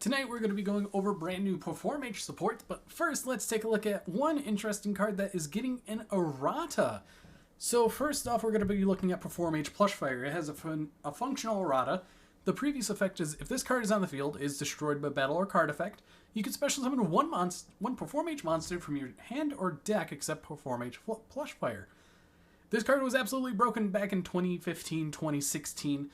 Tonight we're going to be going over brand new Performage support, but first let's take a look at one interesting card that is getting an errata. So first off, we're going to be looking at Performage Plushfire. It has a functional errata. The previous effect is if this card is on the field, is destroyed by battle or card effect, you can special summon one Performage monster from your hand or deck except Performage Plushfire. This card was absolutely broken back in 2015, 2016,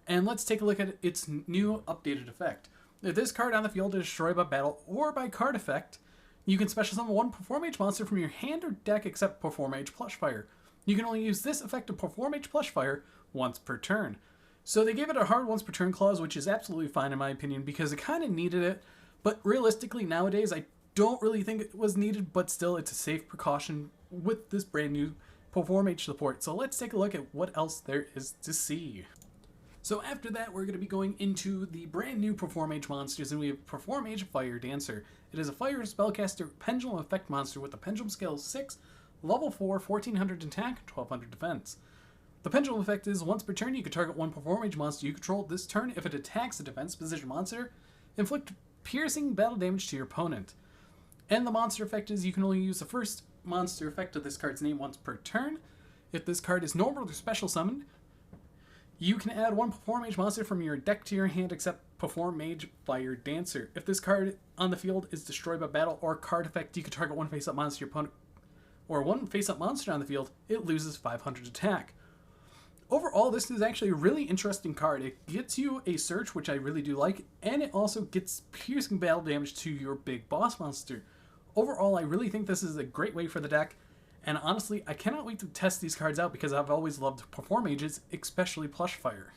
and let's take a look at its new updated effect. If this card on the field is destroyed by battle or by card effect, you can special summon one Performage monster from your hand or deck except Performage Plushfire. You can only use this effect of Performage Plushfire once per turn. So they gave it a hard once per turn clause, which is absolutely fine in my opinion because it kind of needed it, but realistically nowadays I don't really think it was needed, but still it's a safe precaution with this brand new Performage support. So let's take a look at what else there is to see. So after that, we're going to be going into the brand new Performage monsters, and we have Performage Fire Dancer. It is a fire spellcaster pendulum effect monster with a pendulum scale 6, level 4, 1400 attack, 1200 defense. The pendulum effect is once per turn, you can target one Performage monster you control this turn. If it attacks a defense position monster, inflict piercing battle damage to your opponent. And the monster effect is you can only use the first monster effect of this card's name once per turn. If this card is normal or special summoned, you can add one Performage monster from your deck to your hand except Performage Fire Dancer. If this card on the field is destroyed by battle or card effect, you can target one face-up monster your opponent, or one face-up monster on the field, it loses 500 attack. Overall, this is actually a really interesting card. It gets you a search, which I really do like, and it also gets piercing battle damage to your big boss monster. Overall, I really think this is a great way for the deck. And honestly, I cannot wait to test these cards out because I've always loved Performages, especially Plushfire.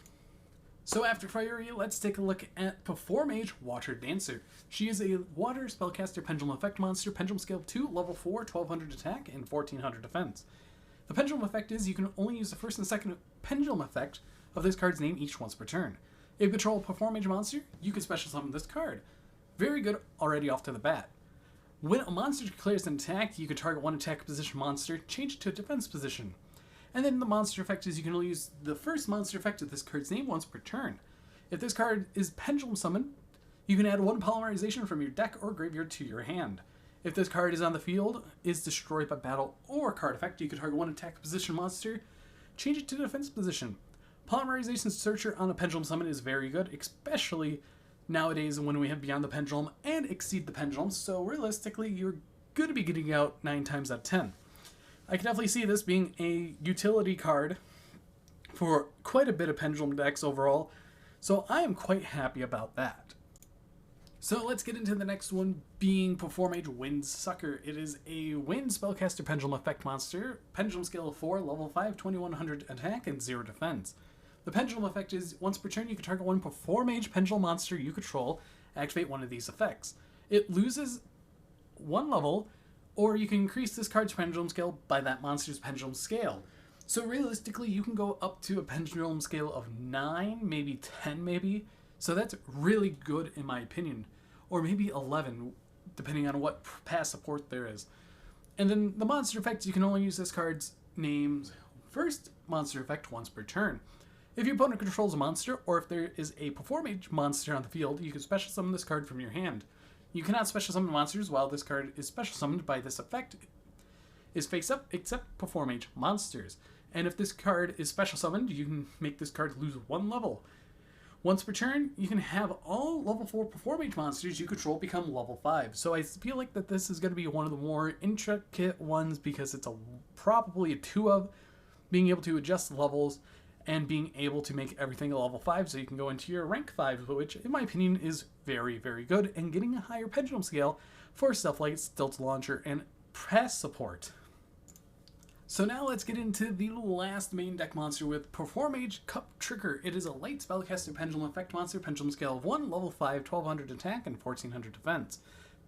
So after Fiery, let's take a look at Performage Water Dancer. She is a water spellcaster pendulum effect monster, pendulum scale 2, level 4, 1200 attack, and 1400 defense. The pendulum effect is you can only use the first and second pendulum effect of this card's name each once per turn. If you control a Performage monster, you can special summon this card. Very good already off to the bat. When a monster declares an attack, you can target one attack position monster, change it to a defense position. And then the monster effect is you can only use the first monster effect of this card's name once per turn. If this card is pendulum summoned, you can add one polymerization from your deck or graveyard to your hand. If this card is on the field, is destroyed by battle or card effect, you can target one attack position monster, change it to defense position. Polymerization Searcher on a pendulum summon is very good, especially nowadays when we have Beyond the Pendulum and Exceed the Pendulum, so realistically you're going to be getting out 9 times out of 10. I can definitely see this being a utility card for quite a bit of Pendulum decks overall, so I am quite happy about that. So let's get into the next one, being Performage Wind Sucker. It is a wind spellcaster pendulum effect monster, pendulum scale of 4, level 5, 2100 attack, and 0 defense. The pendulum effect is once per turn you can target one Performage pendulum monster you control, activate one of these effects. It loses 1 level, or you can increase this card's pendulum scale by that monster's pendulum scale. So realistically you can go up to a pendulum scale of 9, maybe 10 maybe. So that's really good in my opinion. Or maybe 11, depending on what past support there is. And then the monster effect, you can only use this card's name's first monster effect once per turn. If your opponent controls a monster, or if there is a Performage monster on the field, you can special summon this card from your hand. You cannot special summon monsters while this card is special summoned by this effect is face up, except Performage monsters. And if this card is special summoned, you can make this card lose 1 level. Once per turn, you can have all level 4 Performage monsters you control become level 5. So I feel like that this is going to be one of the more intricate ones because it's probably a 2 of being able to adjust levels and being able to make everything a level 5 so you can go into your rank 5, which in my opinion is very, very good, and getting a higher pendulum scale for stuff like Stilt Launcher and Press support. So now let's get into the last main deck monster with Performage Cup Trigger. It is a light spellcaster pendulum effect monster, pendulum scale of 1, level 5, 1200 attack, and 1400 defense.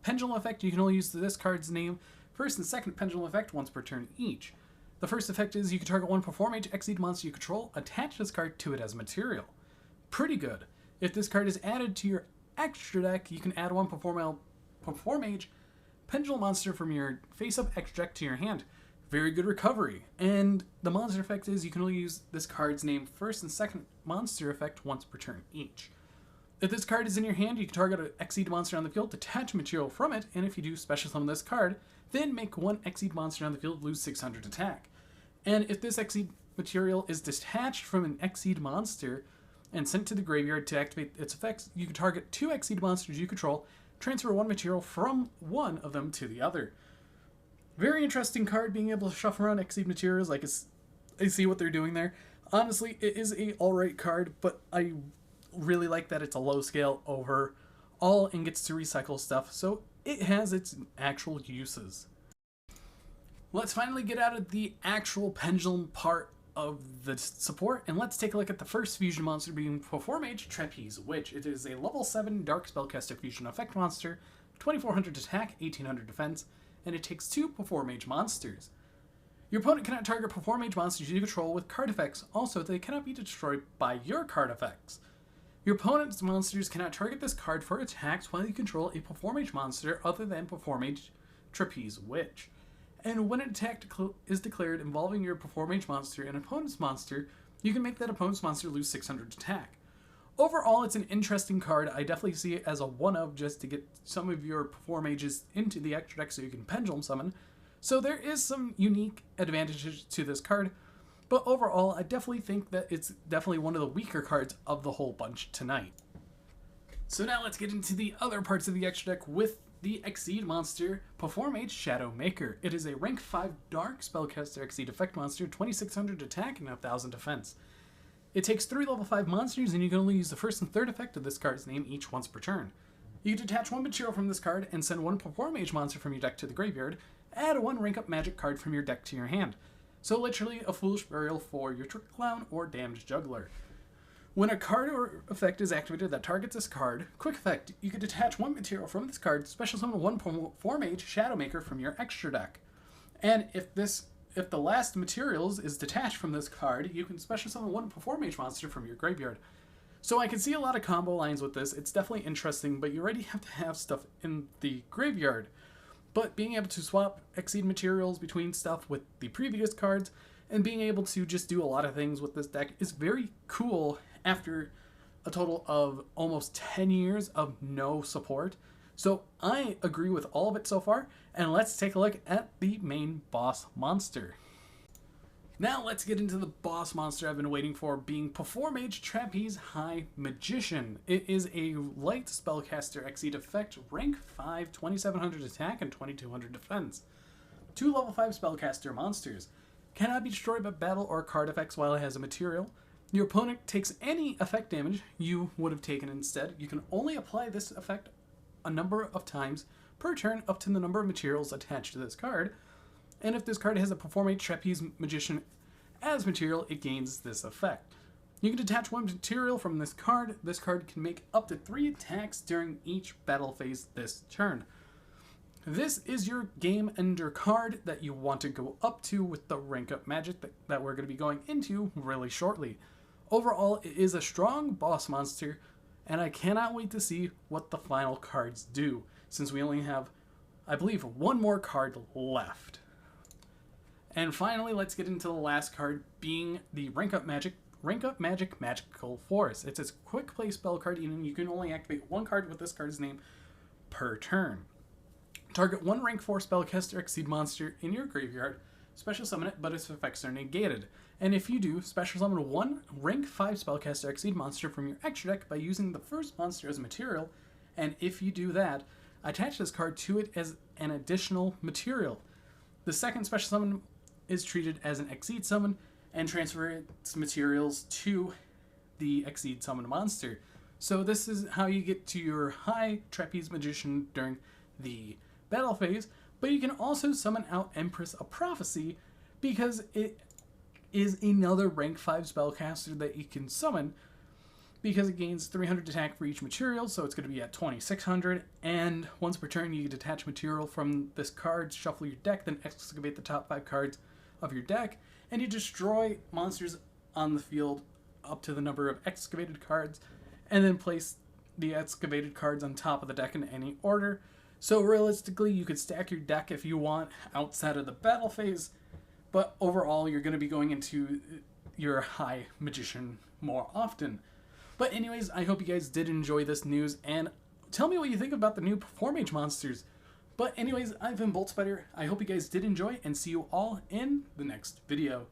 Pendulum effect, you can only use this card's name first and second pendulum effect once per turn each. The first effect is you can target one Performage Exceed monster you control, attach this card to it as material. Pretty good. If this card is added to your extra deck, you can add one Performage Pendulum monster from your face-up extra deck to your hand. Very good recovery. And the monster effect is you can only use this card's name first and second monster effect once per turn each. If this card is in your hand, you can target an Exceed monster on the field, detach material from it, and if you do special summon this card, then make one Exceed monster on the field lose 600 attack. And if this Exceed material is detached from an Exceed monster and sent to the graveyard to activate its effects, you can target 2 Exceed monsters you control, transfer one material from one of them to the other. Very interesting card, being able to shuffle around Exceed materials. Like, I see what they're doing there. Honestly, it is a alright card, but I really like that it's a low scale overall and gets to recycle stuff, so it has its actual uses. Let's finally get out of the actual pendulum part of the support, and let's take a look at the first fusion monster, being Performage Trapeze Witch. It is a level 7 Dark Spellcaster fusion effect monster, 2400 attack, 1800 defense, and it takes 2 Performage monsters. Your opponent cannot target Performage monsters you control with card effects. Also, they cannot be destroyed by your card effects. Your opponent's monsters cannot target this card for attacks while you control a Performage monster other than Performage Trapeze Witch. And when an attack is declared involving your Performage monster and opponent's monster, you can make that opponent's monster lose 600 attack. Overall, it's an interesting card. I definitely see it as a one-of just to get some of your Performages into the extra deck so you can pendulum summon. So there is some unique advantages to this card. But overall, I definitely think that it's definitely one of the weaker cards of the whole bunch tonight. So now let's get into the other parts of the extra deck with the Exceed monster, Performage Shadowmaker. It is a rank 5 Dark Spellcaster Exceed effect monster, 2600 attack and 1000 defense. It takes 3 level 5 monsters, and you can only use the first and third effect of this card's name each once per turn. You can detach one material from this card and send one Performage monster from your deck to the graveyard, add one rank up magic card from your deck to your hand. So literally a Foolish Burial for your Trick Clown or Damned Juggler. When a card or effect is activated that targets this card, quick effect, you can detach one material from this card, special summon one Performage Shadowmaker from your extra deck. And if the last materials is detached from this card, you can special summon one Performage monster from your graveyard. So I can see a lot of combo lines with this. It's definitely interesting, but you already have to have stuff in the graveyard. But being able to swap Exceed materials between stuff with the previous cards and being able to just do a lot of things with this deck is very cool after a total of almost 10 years of no support. So I agree with all of it so far, and let's take a look at the main boss monster. Now let's get into the boss monster I've been waiting for, being Performage Trapeze High Magician. It is a light spellcaster Exceed effect, rank 5, 2700 attack, and 2200 defense. 2 level 5 spellcaster monsters. Cannot be destroyed by battle or card effects while it has a material. Your opponent takes any effect damage you would have taken instead. You can only apply this effect a number of times per turn up to the number of materials attached to this card. And if this card has a Performage Trapeze Magician as material, it gains this effect. You can detach one material from this card. This card can make up to 3 attacks during each battle phase this turn. This is your game ender card that you want to go up to with the rank up magic that we're going to be going into really shortly. Overall, it is a strong boss monster, and I cannot wait to see what the final cards do, since we only have, I believe, one more card left. And finally, let's get into the last card, being the Rank Up Magic Magical Force. It's a quick play spell card, and you can only activate one card with this card's name per turn. Target one rank 4 spellcaster Exceed monster in your graveyard, special summon it, but its effects are negated. And if you do, special summon one rank 5 spellcaster Exceed monster from your extra deck by using the first monster as a material, and if you do that, attach this card to it as an additional material. The second special summon is treated as an Exceed summon and transfer its materials to the Exceed summon monster. So this is how you get to your high Trapeze Magician during the battle phase, but you can also summon out Empress of Prophecy because it is another rank 5 spellcaster that you can summon because it gains 300 attack for each material, so it's going to be at 2600, and once per turn you can detach material from this card, shuffle your deck, then excavate the top 5 cards of your deck, and you destroy monsters on the field up to the number of excavated cards, and then place the excavated cards on top of the deck in any order. So realistically, you could stack your deck if you want outside of the battle phase, but overall you're going to be going into your high magician more often. But anyways, I hope you guys did enjoy this news, and tell me what you think about the new Performage monsters. But anyways, I've been Bolt Spider. I hope you guys did enjoy, and see you all in the next video.